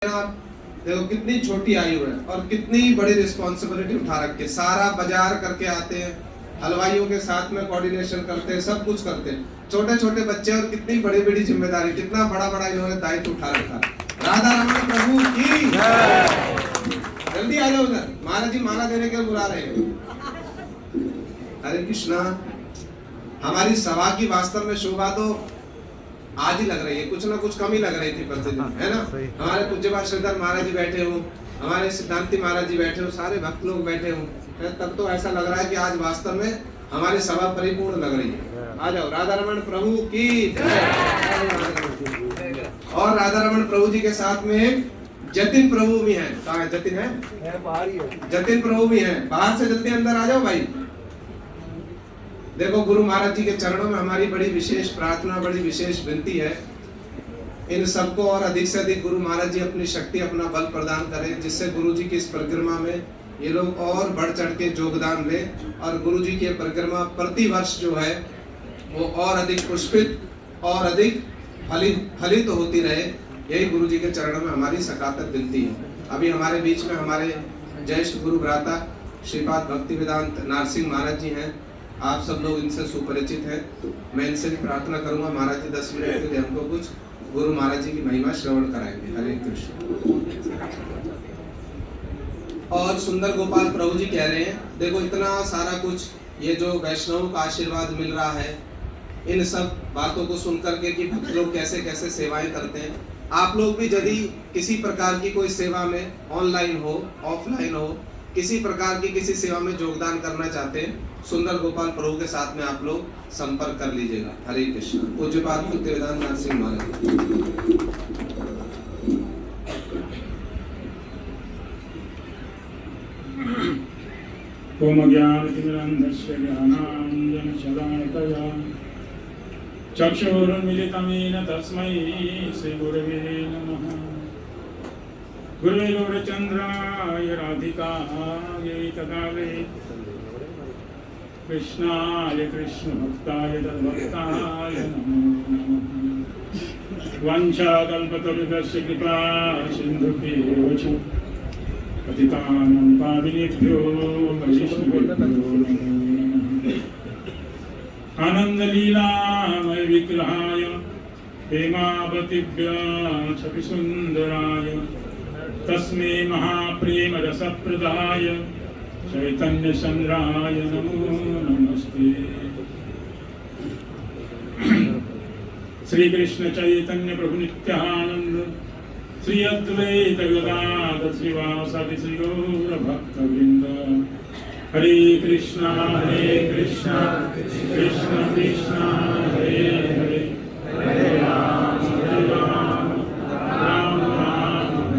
देखो कितनी छोटी आयु है और कितनी बड़ी रिस्पॉन्सिबिलिटी उठा रखे, सारा बाजार करके आते हैं, हलवाइयों के साथ में कोऑर्डिनेशन करते हैं, सब कुछ करते हैं, छोटे छोटे बच्चे, और कितनी बड़ी बड़ी जिम्मेदारी, कितना बड़ा बड़ा इन्होंने दायित्व उठा रखा। राधा रमन प्रभु की जल्दी आ जाओ उधर, महाराज जी माला देने के लिए बुला रहे हैं। हरे कृष्णा। हमारी सभा की वास्तव में शोभा तो आज ही लग रही है, कुछ ना कुछ कमी लग रही थी प्रतिदिन, है ना। हमारे पूज्यपाद श्रीधर महाराज जी बैठे हो, हमारे सिद्धांति महाराज जी बैठे हो, सारे भक्त लोग बैठे हो, तब तो ऐसा लग रहा है कि आज वास्तव में हमारी सभा परिपूर्ण लग रही है। आ जाओ। राधा रमन प्रभु की जय। और राधा रमन प्रभु जी के साथ में जतिन प्रभु भी हैं। कहाँ है जतिन? है जतिन प्रभु भी हैं, बाहर से जल्दी अंदर आ जाओ भाई। देखो गुरु महाराज जी के चरणों में हमारी बड़ी विशेष प्रार्थना, बड़ी विशेष विनती है, इन सबको और अधिक से अधिक गुरु महाराज जी अपनी शक्ति, अपना बल प्रदान करें, जिससे गुरु जी की इस परिक्रमा में ये लोग और बढ़ चढ़ के योगदान लें और गुरु जी की परिक्रमा प्रति वर्ष जो है वो और अधिक पुष्पित और अधिक फलित होती रहे। यही गुरु जी के चरणों में हमारी सकातत विनती है। अभी हमारे बीच में हमारे ज्येष्ठ गुरु भ्राता श्रीपाद भक्ति वेदांत नारसिंह महाराज जी हैं। आप सब लोग इनसे सुपरिचित हैं। मैं इनसे भी प्रार्थना करूंगा, महाराज जी 10 मिनट के लिए हमको कुछ गुरु महाराज जी की महिमा श्रवण कराएंगे। हरे कृष्ण। और सुंदर गोपाल प्रभु जी कह रहे हैं, देखो इतना सारा कुछ ये जो वैष्णव का आशीर्वाद मिल रहा है, इन सब बातों को सुनकर के कि भक्त लोग कैसे कैसे सेवाएं करते हैं, आप लोग भी यदि किसी प्रकार की कोई सेवा में, ऑनलाइन हो ऑफलाइन हो, किसी प्रकार की किसी सेवा में योगदान करना चाहते हैं, सुंदर गोपाल प्रभु के साथ में आप लोग संपर्क कर लीजिएगा। हरे कृष्ण। पूज्यपाद भक्ति वेदांत नारसिंह महाराज। ओम ज्ञानतिमिरन्धस्य ज्ञानाञ्जनशलाकया चक्षुरुन्मीलितं येन तस्मै श्रीगुरवे नमः। गुरुवे गौरचन्द्राय राधिकायै तदावे कृष्णाय कृष्णभक्ताय तद्भक्ताय नमो नमः। वाञ्छाकल्पतरुभ्यश्च कृपा सिन्धुभ्येव च पतितानां पावनेभ्यो वैष्णवेभ्यो नमो नमः। आनन्दलीलामय विग्रहाय हेमावतीभ्य सुन्दराय तस्मै महाप्रेम रसप्रदाय चैतन्य चंद्राय नमो नमस्ते। श्री कृष्ण चैतन्य प्रभु नित्यानंद श्री अद्वैत गदाधर श्रीवासादि श्री गौर भक्तवृंद। हरे कृष्णा कृष्ण कृष्ण हरे हरे, हरे राम राम राम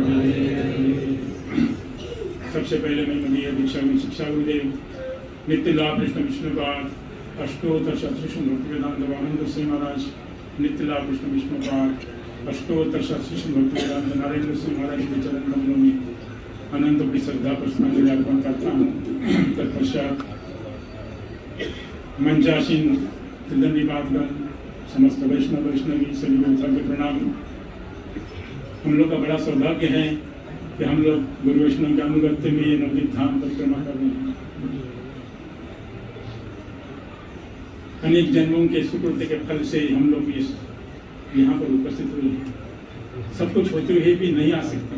हरे हरे। सबसे पहले मैं मदीय दीक्षा में शिक्षा गुरुदेव नित्य लाभ कृष्ण विष्णुपाद अष्टोत्तर शतशिष्ण भक्ति वेदांत आनंद सिंह महाराज, नित्य लाभ कृष्ण विष्णुपाद अष्टोत्तर शतशिष्ण भक्ति वेदांत नरेंद्र सिंह महाराज के चरण कमलों में अनंत बड़ी श्रद्धा पुष्पांजलि अर्पण करता हूँ। तत्पश्चात मंचासीन त्रिदंडी पादगण, समस्त वैष्णवी सभी लोगों के प्रणाम। हम लोग का बड़ा सौभाग्य है कि हम लोग गुरु वैष्णव के अनुगत्य में ये नवदीप धाम परिक्रमा कर रहे हैं। अनेक जन्मों के सुकृत्य के फल से हम लोग इस यहाँ पर उपस्थित हुए हैं। सब कुछ होते हुए भी नहीं आ सकते।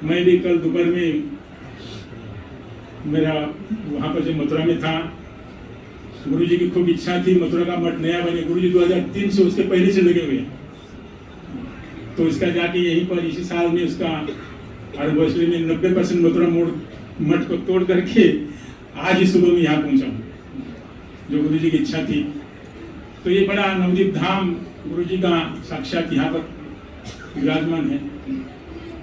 मैं भी कल दोपहर में मेरा वहाँ पर जो मथुरा में था, गुरु जी की खूब इच्छा थी मथुरा का मठ नया बने। गुरु जी 2003 से उसके पहले से लगे हुए, तो इसका जाके यहीं पर इसी साल में उसका एनिवर्सरी में 90% मथुरा मठ को तोड़ करके आज ही सुबह में यहाँ पहुँचा हूँ, जो गुरु जी की इच्छा थी। तो ये बड़ा नवदीप धाम गुरु जी का साक्षात यहाँ पर विराजमान है।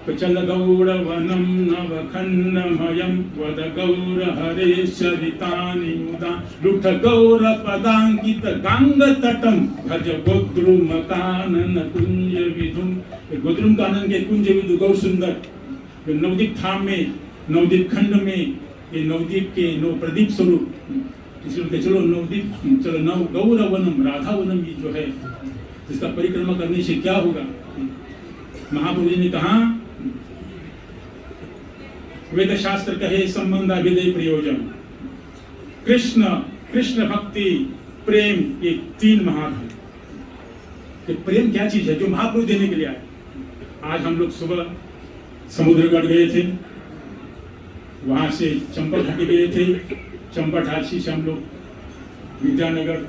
तो चल गौर वनम नवखंडमयं वद गौर हरे चरितानि मुदा लुठ गौर पदांकित गंग तटम भज गोद्रुम कानन कुंज विधुम। गोद्रुम कानन के कुंज विधु गौर सुंदर नवदीप धाम में, नवदीप खंड में, ये नवदीप के नौ प्रदीप स्वरूप, इसलिए चलो नवदीप, चलो नव गौर वनम, राधा वनम ये जो है, जिसका परिक्रमा करने से क्या होगा। महाप्रभु जी ने कहा वेद शास्त्र कहे संबंध अभिदय प्रयोजन, कृष्ण, कृष्ण भक्ति, प्रेम, ये तीन महाधर्म। ये प्रेम क्या चीज है जो महाप्रभु देने के लिए आए। आज हम लोग सुबह समुद्रगढ़ गए थे, वहां से चंपा घाटी गए थे, चंपा घाटी से हम लोग विद्यानगर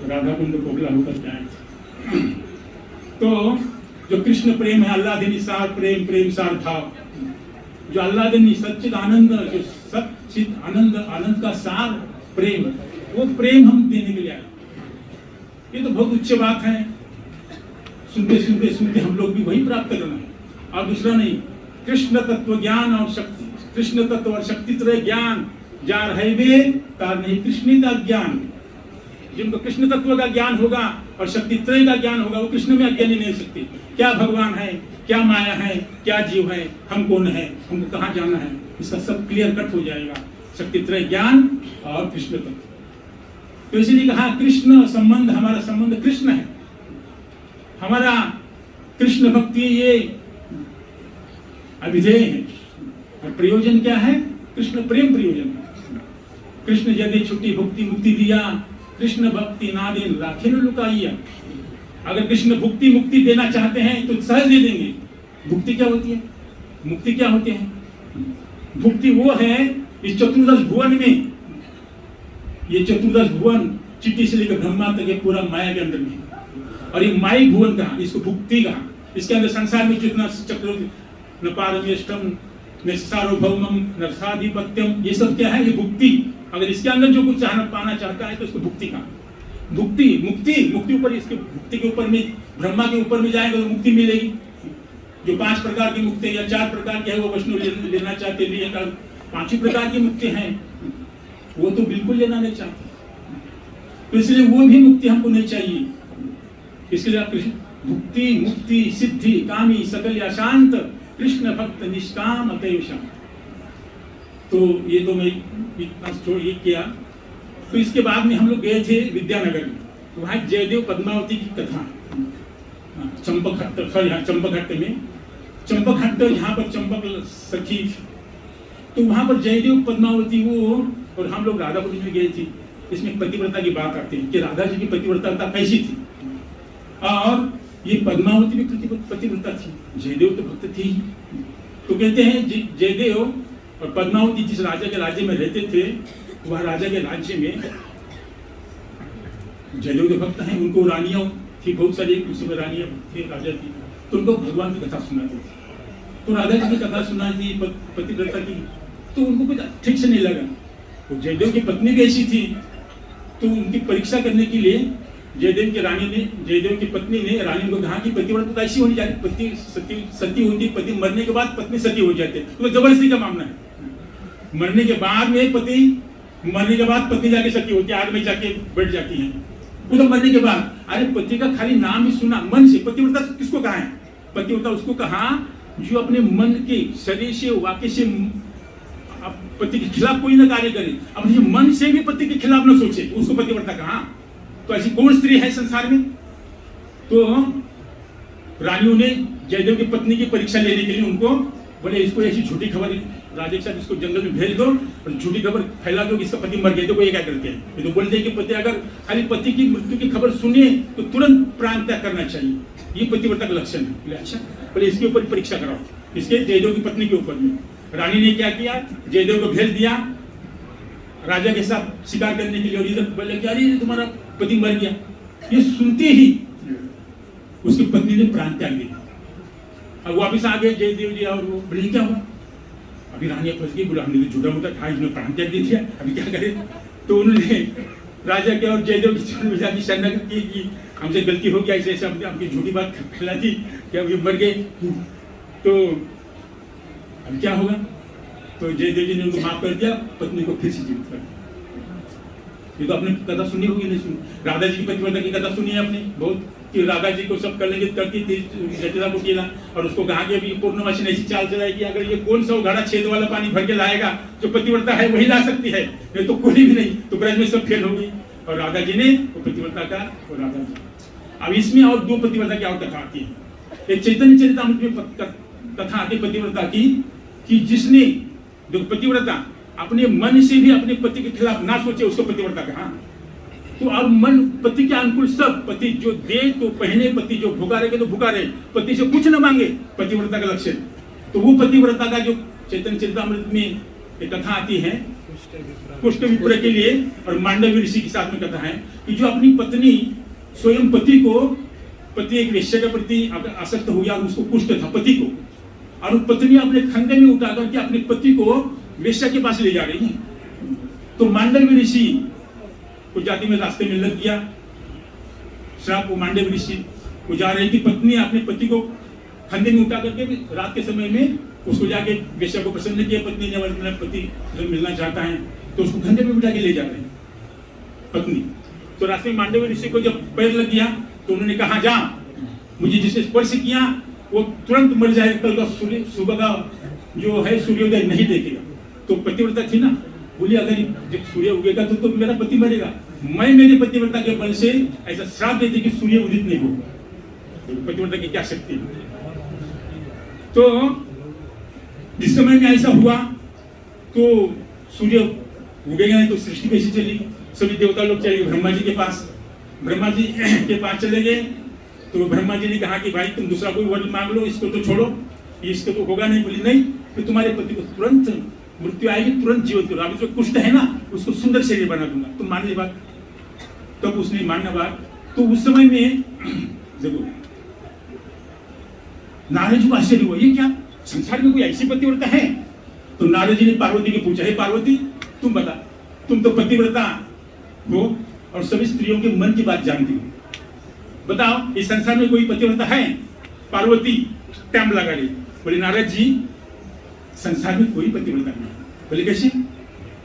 राधा कुंड कोकला होकर के आए थे। तो जो कृष्ण प्रेम है, अल्लाह दिनी सार प्रेम, प्रेम सार भाव, जो अल्लाह दिनी सच्चिद आनंद, जो सच्चिद आनंद, आनंद का सार प्रेम, वो प्रेम हम देने के लिए आए। ये तो बहुत उच्च बात है। सुनते सुनते सुनते हम लोग भी वही प्राप्त करना है और दूसरा नहीं। कृष्ण तत्व ज्ञान और शक्ति, कृष्ण तत्व और शक्ति त्रय ज्ञान जार है तार नहीं कृष्ण का ज्ञान। जिनको कृष्ण तत्व का ज्ञान होगा और शक्ति त्रय का ज्ञान होगा, वो कृष्ण में अज्ञानी नहीं हो सकते। क्या भगवान है, क्या माया है, क्या जीव है, हम कौन है, हमको कहाँ जाना है, इसका सब क्लियर कट हो जाएगा। शक्ति त्रय ज्ञान और कृष्ण तत्व। तो इसलिए कहा कृष्ण संबंध, हमारा संबंध कृष्ण है, हमारा कृष्ण भक्ति ये अभिधेय है। और प्रयोजन क्या है? कृष्ण प्रेम प्रयोजन। कृष्ण यदि छुट्टी भुक्ति मुक्ति दिया, कृष्ण भक्ति ना देन राखे न लुकाइया। अगर कृष्ण भुक्ति मुक्ति देना चाहते हैं तो सहज दे देंगे। भुक्ति क्या होती है, मुक्ति क्या होते हैं? भुक्ति वो है इस चतुर्दश भुवन में, ये चतुर्दश भुवन चिट्टी से लेकर ब्रह्मा तक है पूरा माया के अंदर में। और ये माई भुवन कहा, इसको भुक्ति कहा। इसके अंदर संसार में जितना चक्र न पारमेष्टम न सार्वभौमम न साधिपत्यम, ये सब क्या है? ये भुक्ति। अगर इसके अंदर जो कुछ चाहना पाना चाहता है तो इसको भुक्ति कहा। भुक्ति मुक्ति, मुक्ति ऊपर, इसके भुक्ति के ऊपर में ब्रह्मा के ऊपर में जाएगा तो मुक्ति मिलेगी। जो 5 प्रकार की मुक्ति या 4 प्रकार की है वो वैष्णव लेना चाहते, लिए 5 ही प्रकार की मुक्ति है, वो तो बिल्कुल लेना नहीं चाहते। तो इसलिए वो भी मुक्ति हमको नहीं चाहिए। इसलिए भुक्ति मुक्ति सिद्धि कामी सकल या शांत, कृष्ण भक्त निष्काम अतएव शांत। तो ये तो मैं इतना छोड़ ये किया। तो इसके बाद में हम लोग गए थे विद्यानगर में, वहाँ जयदेव पद्मावती की कथा, चंपकघट्ट में, चंपकघट्ट यहाँ पर चंपक सखी, तो वहाँ पर जयदेव पद्मावती वो, और हम लोग राधापुरी में गए थे। इसमें पतिव्रता की बात आती है कि राधा जी की पतिव्रता कैसी थी, और ये पद्मावती भी पतिव्रता थी, जयदेव तो भक्त थी। तो कहते हैं जयदेव और पद्मावती जिस राजा के राज्य में रहते थे, वह राजा के राज्य में जयदेव के भक्त हैं, उनको रानियां थी बहुत सारी, उसमें रानियां थे, राजा थी, तो उनको भगवान की कथा सुनाते थे। तो राधा जी की कथा सुनाई थी पतिव्रता की, तो उनको कुछ ठीक से नहीं लगा। तो जयदेव की पत्नी भी ऐसी थी, तो उनकी परीक्षा करने के लिए जयदेव की रानी ने, जयदेव की पत्नी ने रानी को कहा कि पतिव्रता ऐसी होनी चाहिए, पति सती होती, पति मरने के बाद पत्नी सती हो जाती है। तो जबरदस्ती का मामला है, मरने के बाद में पति, मरने के बाद पत्नी जाके सती होती है, आग में जाके बैठ जाती है। वो तो मरने के बाद, अरे पति का खाली नाम ही सुना मन से, पतिव्रता किसको कहा है? पतिव्रता उसको कहा जो अपने मन के शरीर से वाक्य से पति के खिलाफ कोई ना कार्य करे, अपने मन से भी पति के खिलाफ न सोचे, उसको पतिव्रता कहा। तो ऐसी कौन स्त्री है संसार में? तो रानियों ने जयदेव की पत्नी की परीक्षा लेने के लिए उनको बोले, इसको ऐसी झूठी खबर राजा के साथ इसको जंगल में भेज दो और झूठी खबर फैला दो कि इसका पति मर गया। तो ये क्या करते हैं? ये तो बोलते हैं कि पति अगर खाली पति की मृत्यु की खबर सुने तो तुरंत प्राण त्याग करना चाहिए, ये पतिव्रता का लक्षण है। बोले अच्छा, बोले इसके ऊपर परीक्षा कराओ, इसके जयदेव की पत्नी के ऊपर में। रानी ने क्या किया, जयदेव को भेज दिया राजा के साथ शिकार करने के लिए, और इधर बोले कि अरे तुम्हारा पति मर गया। ये सुनते ही उसकी पत्नी ने प्राण त्याग दिया। अब वापिस आ गए जयदेव जी, और वो बोले क्या हुआ? अभी रानियां फंस गई, बोला हमने तो झूठा मूठा खा, इसने प्राण त्याग दे दिया, अभी क्या करें? तो उन्होंने राजा के और जयदेव की शरणागति की कि हमसे गलती हो गया, ऐसे ऐसे हमने झूठी बात फैला दी कि अभी मर गए, तो अब क्या होगा? तो जयदेव जी ने उनको माफ कर दिया, पत्नी को फिर से जीवित कर दिया। ये तो आपने कथा सुनी होगी, नहीं सुनी? राधा जी की पतिव्रता की कथा सुनी है आपने बहुत, कि राधा जी को सब करने की करती थी जटिला को केला, और उसको कहा कि अभी पूर्णमासी ने ऐसी चाल चलाई कि अगर ये कौन सा घड़ा छेद वाला पानी भर के लाएगा, जो पतिव्रता है वही ला सकती है, नहीं तो कोई भी नहीं। तो ब्रज में सब फेल हो गई, और राधा जी ने वो पतिव्रता का, और राधा जी। अब इसमें और 2 पतिव्रता की और कथा आती है। एक चैतन्य चरितामृत में कथा आती है पतिव्रता की, कि जिसने देखो पतिव्रता अपने मन से भी अपने पति के खिलाफ ना सोचे उसको पतिव्रता कहा। तो अब मन पति के अनुकूल सब, पति जो दे तो पहने, पति जो भूखा रहे तो भूखा रहे, पति से कुछ न मांगे, पतिव्रता का लक्ष्य। तो वो पतिव्रता का जो चैतन्य चरितामृत में एक कथा आती है कुष्ठ विप्र के लिए, और मांडव्य ऋषि के साथ में कथा है कि जो अपनी पत्नी स्वयं पति एक वेश्या के प्रति आसक्त हो गया, उसको कुष्ठ था पति को, और पत्नी अपने खंडे में उठा करके अपने पति को वेश्या के पास ले जा रही है। तो मांडव्य ऋषि को जाति में रास्ते में लग गया श्राप। वो मांडव्य ऋषि को जा रही थी, पत्नी अपने पति को खंडे में उठा करके रात के समय में उसको जाके वेश्या को प्रसन्न किया। पत्नी ने अपना पति जब मिलना चाहता है तो उसको खंडे में उठा के ले जा रहे हैं पत्नी। तो रास्ते में मांडव्य ऋषि को जब पैर लग गया तो उन्होंने कहा जा, मुझे जिसने स्पर्श किया वो तुरंत मर जाएगा, कल का सुबह का जो है सूर्योदय नहीं देखेगा। तो पतिव्रता थी ना, बोली अगर जब सूर्य उगेगा तो मेरा पति मरेगा। मैं मेरे पतिव्रता के बल से ऐसा श्राप देती कि सूर्य उदित नहीं होगा। तो पतिव्रता की क्या शक्ति है। तो जिस समय में ऐसा हुआ तो सूर्य उगेगा नहीं तो सृष्टि कैसी चली। सभी देवता लोग चले गए ब्रह्मा जी के पास। ब्रह्मा जी के पास चले गए तो ब्रह्मा जी ने कहा कि भाई तुम दूसरा कोई वर मांग लो, इसको तो छोड़ो, इसको तो होगा नहीं। बोली नहीं, तो तुम्हारे पति को तुरंत मृत्यु आएगी, तुरंत जीवित करो। अभी जो कुष्ठ है ना उसको सुंदर शरीर बना दूंगा, तुम मान ली बात। तब तो उसने मानना बात। तो उस समय में देखो नारद जी को आश्चर्य हुआ, ये क्या संसार में कोई ऐसी पतिव्रता है। तो नारद जी ने पार्वती को पूछा, हे पार्वती तुम बता, तुम तो पतिव्रता हो और सभी स्त्रियों के मन की बात जानती हो, बताओ इस संसार में कोई पतिव्रता है। पार्वती टाइम लगा रही, बोले नारद जी संसार में कोई पतिव्रता नहीं। बोले कैसे।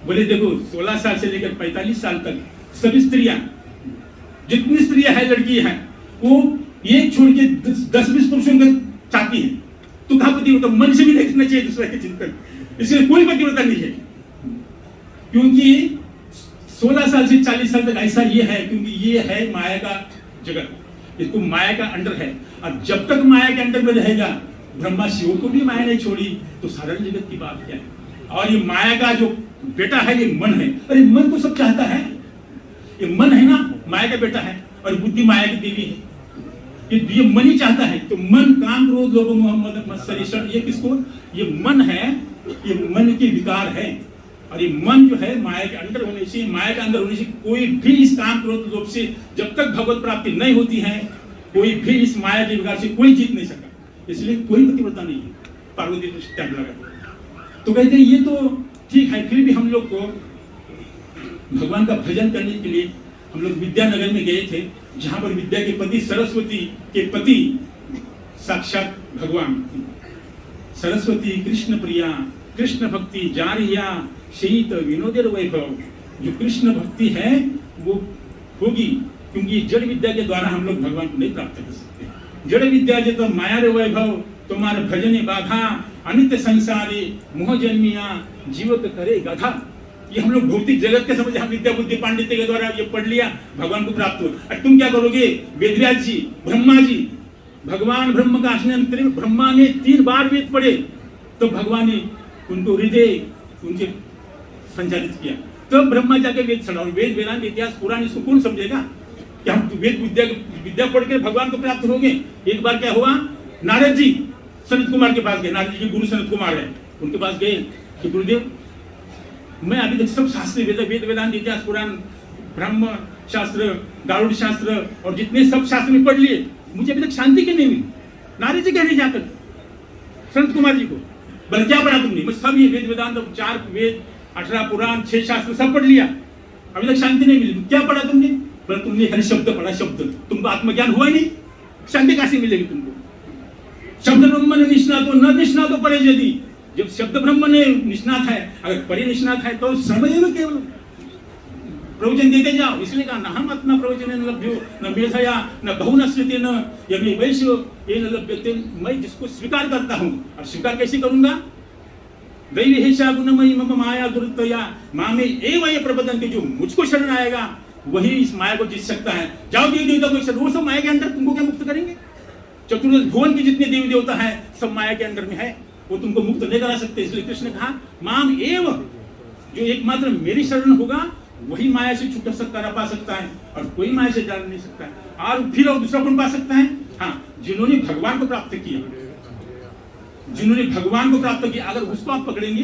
बोले देखो 16 साल से लेकर 45 साल तक सभी स्त्रियां, जितनी स्त्रियां हैं लड़की हैं, वो एक छोड़ के 10-20 पुरुषों को चाहती है। तो कहा पतिव्रता, मन से भी नहीं करना चाहिए दूसरे के चिंतन, इसलिए कोई पतिव्रता नहीं है। क्योंकि 16 साल से 40 साल तक ऐसा ये है क्योंकि ये है माया का जगत, इसको माया का अंडर है। और जब तक माया के अंडर में रहेगा, ब्रह्मा शिव को भी माया नहीं छोड़ी तो साधारण जगत की बात क्या है। और ये माया का जो बेटा है ये मन है। अरे मन को सब चाहता है, ये मन है ना माया का बेटा है, और बुद्धि माया की देवी है। ये मन ही चाहता है। तो मन काम क्रोध लोभ मोह मत्सर, ये किसको, ये मन है, ये मन के विकार है। और ये मन जो है माया के अंदर होने से, माया के अंदर होने से कोई भी इस काम क्रोध लोभ से जब तक भगवत प्राप्ति नहीं होती है, कोई भी इस माया के विकार से कोई जीत नहीं सकता। इसलिए कोई पतिव्रता नहीं है। पार्वती को टाइम लगा। तो कहते हैं ये तो ठीक है, फिर भी हम लोग को भगवान का भजन करने के लिए हम लोग विद्यानगर में गए थे, जहां पर विद्या के पति सरस्वती के पति साक्षात भगवान सरस्वती कृष्ण प्रिया कृष्ण भक्ति जारिया शीत विनोदर वैभव। जो कृष्ण भक्ति है वो होगी, क्योंकि जड़ विद्या के द्वारा हम लोग भगवान को नहीं प्राप्त कर सकते। जड़ विद्या जो तो माया रे वैभव तुम्हारे भजने बाधा अनित्य संसारी मोह जन्मिया जीवत करे गाधा। ये हम लोग भौतिक जगत के समझ, हम विद्या बुद्धि पांडित्य के द्वारा ये पढ़ लिया भगवान को प्राप्त हो। और तुम क्या करोगे, वेदव्यास जी ब्रह्मा जी भगवान ब्रह्म का आश्रय, ब्रह्मा ने 3 बार वेद पढ़े तो भगवान ने उनको हृदय उनके संचालित किया, तो ब्रह्मा जाके वेद चढ़ा। और वेद वेदांत इतिहास पुराण इसको कौन समझेगा कि हम वेद विद्या पढ़ के भगवान को प्राप्त होंगे। एक बार क्या हुआ, नारद जी सनत कुमार के पास गए, नारद जी के गुरु सनत कुमार है, उनके पास गए कि गुरुदेव मैं अभी तक सब शास्त्र वेद वेदांत इतिहास पुराण ब्रह्म शास्त्र गारुड़ शास्त्र और जितने सब शास्त्र में पढ़ लिए, मुझे अभी तक शांति क्यों नहीं मिली। नारद जी कह रहे जाकर सनत कुमार जी को, बोले क्या पढ़ा तुमने। मैं सब ये वेद वेदांत 4 वेद 18 पुराण 6 शास्त्र सब पढ़ लिया, अभी तक शांति नहीं मिली। क्या पढ़ा तुमने, बोले तुमने हर शब्द पढ़ा, शब्द तुमको आत्मज्ञान हुआ नहीं, शांति कैसे मिलेगी तुमको। शब्द ब्रह्म ने निष्णातो न निष्णातो परे यदि, जब शब्द ब्रह्म ने निष्णात है, अगर परे निष्णात है तो समझे में केवल प्रवचन देते जाओ। इसलिए कहा न हम अपना प्रवचन न लभ्यो न मेधया न बहुनश्यते न यदि वैश्य ये न लभ्यते। मैं जिसको स्वीकार करता हूँ, और स्वीकार कैसे करूंगा, दैवी हेषा गुणमयी मम माया दुर्तया मामे एव ये प्रबंधन के, जो मुझको शरण आएगा वही इस माया को जीत सकता है। जाओ देवी देवता को शरण, वो सब माया के अंदर तुमको क्या मुक्त करेंगे। चतुर्दश भुवन के जितने देवी देवता है सब माया के अंदर में है। वो तुमको मुक्त नहीं करा सकते। इसलिए कृष्ण ने कहा माम एव, जो एकमात्र मेरी शरण होगा वही माया से छूट सकता ना पा सकता है, और कोई माया से जान नहीं सकता है। और फिर और दूसरा कौन पा सकता है? हाँ, जिन्होंने भगवान को प्राप्त किया, जिन्होंने भगवान को प्राप्त किया, अगर उसको आप पकड़ेंगे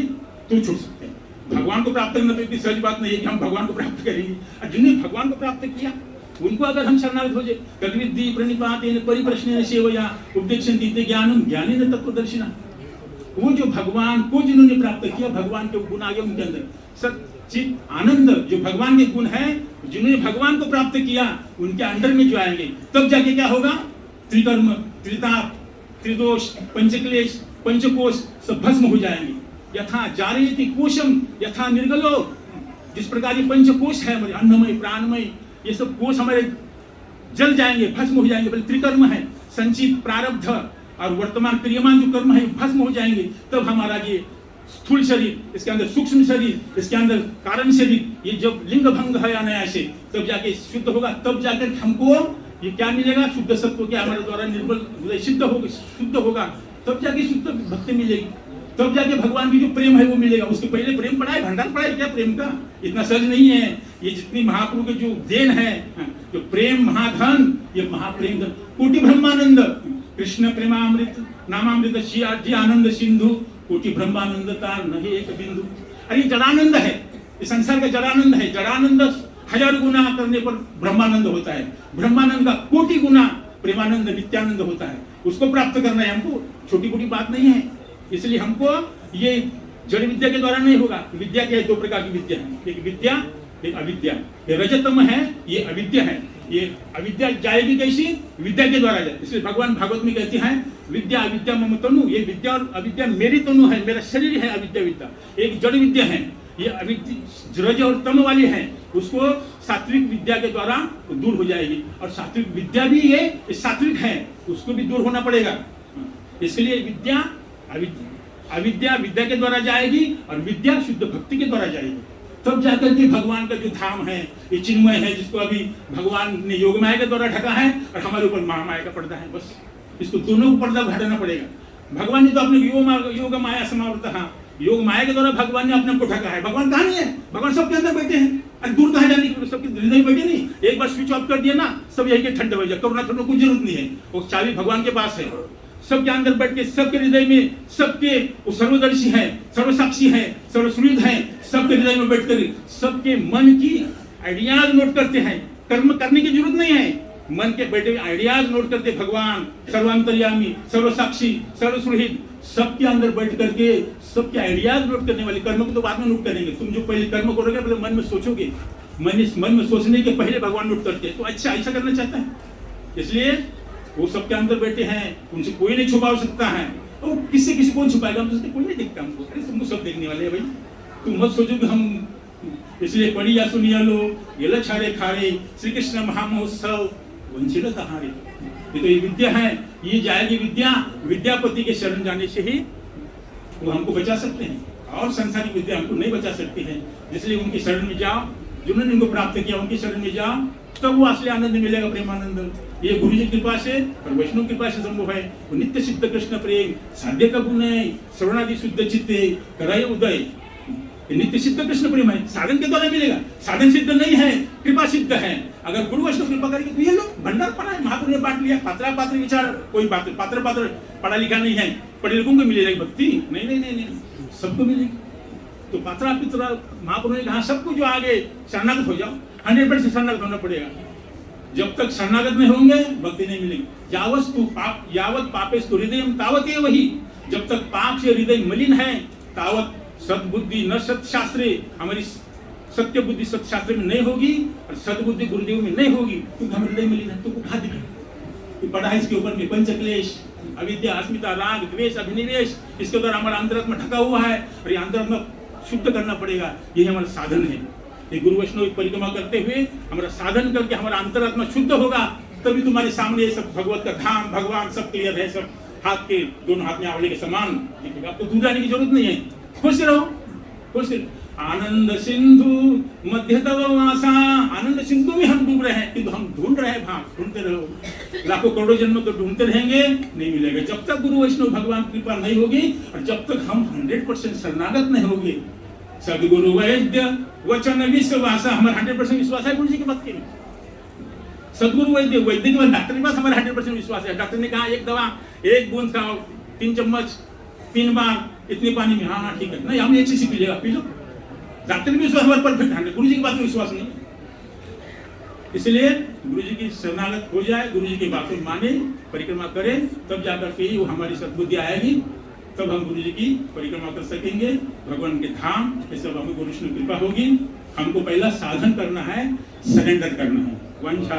तो छूट सकते हैं। भगवान को प्राप्त करना तो इतनी सहज बात नहीं है कि हम भगवान को प्राप्त करेंगे। और जिन्होंने भगवान को प्राप्त किया उनको अगर हम शरणागत हो जाए, कद्विद्धि प्रणिपातेन परिप्रश्नेन सेवया उपदेक्षन्ति ते ज्ञानम ज्ञानेन तत्त्वदर्शिनः, वो जो भगवान को जिन्होंने प्राप्त किया, भगवान के गुण आ गए उनके अंदर, सच्चित आनंद जो भगवान के गुण है, जिन्होंने भगवान को प्राप्त किया उनके अंदर में जो आएंगे, तब जाके क्या होगा? त्रिकर्म, त्रिताप, त्रिदोष, पंचक्लेश, पंचकोश सब भस्म हो जाएंगे। यथा जारयति कोशम यथा निर्गलो, जिस प्रकार ये पंचकोश है हमारे, अन्नमय प्राणमय, ये सब कोश हमारे जल जाएंगे, भस्म हो जाएंगे। बल्कि त्रिकर्म है, संचित, प्रारब्ध और वर्तमान क्रियमान जो कर्म है भस्म हो जाएंगे। तब हमारा ये स्थूल शरीर, इसके अंदर सूक्ष्म शरीर, इसके अंदर कारण शरीर, ये जब लिंग भंग है अनायास से, तब जाके शुद्ध होगा। तब जाकर हमको ये क्या मिलेगा? शुद्ध सत्व के हमारे द्वारा निर्मल सिद्ध होगा, शुद्ध होगा। तब जाके शुद्ध भक्ति मिलेगी, तब जाके भगवान की जो प्रेम है वो मिलेगा। उसके पहले प्रेम पड़ा है, भंडार पड़ा है क्या प्रेम का? इतना सहज नहीं है। ये जितनी महाप्रभु के जो देन है, जो प्रेम महाधन, ये महाप्रेम धन, कोटि ब्रह्मानंद, कृष्ण प्रेमामृत नामामृत जी आनंद सिंधु, कोटि ब्रह्मानंदता नहीं एक बिंदु। अरे जड़ानंद है, ये संसार का जड़ानंद है। जड़ानंद 1000 गुना करने पर ब्रह्मानंद होता है, ब्रह्मानंद का कोटि गुना प्रेमानंद नित्यानंद होता है। उसको प्राप्त करना है हमको, छोटी मोटी बात नहीं है। इसलिए हमको ये जड़ विद्या के द्वारा नहीं होगा। विद्या क्या है? 2 प्रकार की विद्या है, एक विद्या एक अविद्या। ये रजतम है, ये अविद्या है। ये अविद्या जाएगी कैसी? विद्या के द्वारा जाए। इसलिए भगवान भागवत में कहते हैं विद्या अविद्या मम तनु, ये विद्या और अविद्या मेरी तनु है, मेरा शरीर है अविद्या विद्या। एक जड़ विद्या है, ये अविद्या रज और तम वाली है, उसको सात्विक विद्या के द्वारा दूर हो जाएगी। और सात्विक विद्या भी ये सात्विक है, उसको भी दूर होना पड़ेगा। इसलिए विद्या अविद्या विद्या के द्वारा जाएगी, और विद्या शुद्ध भक्ति के द्वारा जाएगी। तब जाकर के भगवान का जो धाम है, ये चिन्मय है, जिसको अभी भगवान ने योग माया के द्वारा ढका है, और हमारे ऊपर महामाया का पर्दा है। बस इसको दोनों को पर्दा हटाना पड़ेगा। भगवान ने तो अपने योग माया समावृतः, योग माया के द्वारा भगवान ने अपने को ढका है। भगवान कहाँ नहीं है? भगवान सबके अंदर बैठे हैं। अरे दूर कहाँ जाने की? सबके हृदय में बैठे नहीं। एक बार स्विच ऑफ कर दिया ना, सब यही के ठंडे हो जाए, करुणा करने की जरूरत नहीं है। वो चाबी भगवान के पास है, सबके अंदर बैठ के, सबके हृदय में, सबके वो सर्वदर्शी है, सर्वसाक्षी है, सर्वश्रुत है। सबके हृदय में बैठकर सबके मन की आइडियाज नोट करते हैं। कर्म करने की जरूरत नहीं है, मन के बैठे आइडियाज नोट करते। भगवान सर्वांतर्यामी, सर्वसाक्षी, सर्वसुरहित, सबके अंदर बैठ करके सबके आइडियाज नोट करने वाले। कर्म को तो बाद में नोट करेंगे, तुम जो पहले कर्म करोगे पहले मन में सोचोगे, मन में सोचने के पहले भगवान नोट करते हैं। तो अच्छा ऐसा करना चाहता है, इसलिए वो सबके अंदर बैठे हैं, उनसे कोई नहीं छुपा सकता है। और किसी कौन छुपाएगा? हम तो कोई नहीं देखता हमको। अरे तुमको सब देखने वाले हैं भाई, तुम मत सोचो कि हम। इसलिए पढ़ी या सुनिया लो ये लछारे खारे, श्री कृष्ण महामहोत्सव वंचित कहारे। ये तो ये विद्या है, ये जाएगी विद्या। विद्यापति के शरण जाने से ही वो हमको बचा सकते हैं, और संसारिक विद्या हमको नहीं बचा सकती है। इसलिए उनकी शरण में जाओ, जिन्होंने इनको प्राप्त किया उनकी शरण में जाओ, तब वो असली आनंद मिलेगा, प्रेमानंद। ये गुरु जी की कृपा से और वैष्णव की कृपा से संभव है। वो नित्य सिद्ध कृष्ण प्रेम साध्य का गुण है, श्रवणादि शुद्ध चित्ते कराए उदय। ये नित्य सिद्ध कृष्ण प्रेम है, साधन के द्वारा मिलेगा। साधन सिद्ध नहीं है, कृपा सिद्ध है। अगर गुरु वैष्णव कृपा करेंगे तो ये लो भंडार पड़ा है, महापुरुष ने बांट लिया। पात्र विचार, कोई पात्र पढ़ा लिखा नहीं है, पढ़े लिखों को मिलेगी भक्ति? नहीं, सबको मिलेगी। तो पात्रा महापुरुष ने कहा सबको जो आगे शरणागत हो जाओ, 100% शरणागत होना पड़ेगा। जब तक शरणागत में होंगे भक्ति नहीं मिलेगी। यावत पापेस्तु हृदयम तावत एव हि, जब तक पाप से हृदय मलिन है तावत सद्बुद्धि न सत्शास्त्रे, हमारी सत्य बुद्धि सत्शास्त्र में नहीं होगी, और सद्बुद्धि गुरुदेव में नहीं होगी, क्योंकि हमारे हृदय मलिन है। तुमको कहा दिखा पढ़ा है इसके ऊपर में पंचक्लेश, अविद्या, अस्मिता, राग, द्वेष, अभिनिवेश, इसके द्वारा हमारा अंतरात्मा ढका हुआ है, और ये अंतरात्मा शुद्ध करना पड़ेगा। यही हमारा साधन है। ये गुरु वैष्णव की परिक्रमा करते हुए हमारा साधन करके हमारा अंतरात्मा शुद्ध होगा, तभी तुम्हारे सामने ये सब भगवत का धाम, भगवान सब क्लियर है, सब हाथ के दोनों हाथ में आंवले के समान दिखेगा। आपको दूर जाने की जरूरत नहीं है, खुश रहो, खुश रहो। आनंद सिंधु मध्य तव वासा, आनंद सिंधु में हम डूब रहे हैं, किंतु हम ढूंढ रहे हैं, भाग ढूंढते रहो, लाखों करोड़ों जन्म तो ढूंढते रहेंगे, नहीं मिलेगा। जब तक गुरु वैष्णव भगवान की कृपा नहीं होगी और जब तक हम 100% शरणागत नहीं होंगे। सदगुरु वैद्य वचन विश्वासा, हमारा 100% विश्वास है गुरु जी के बात के। सदगुरु वैद्य, वैद्य के बाद डॉक्टर के पास हमारा 100% विश्वास है। डॉक्टर ने कहा एक दवा 1 बूंद खाओ, 3 चम्मच 3 बार इतने पानी में, हाँ ठीक है, नहीं हम 1 सीसी पी लेगा, पी लो। डॉक्टर भी विश्वास हमारे परफेक्ट है, गुरु जी की बात में विश्वास नहीं। इसलिए गुरु जी की शरणागत हो जाए, गुरु जी की बातों माने, परिक्रमा करें, तब जाकर के वो हमारी सद्बुद्धि आएगी, तब हम गुरु जी की परिक्रमा कर सकेंगे, भगवान के धाम, ये सब हमें गुरु की कृपा होगी। हमको पहला साधन करना है, सरेंडर करना है। वंशा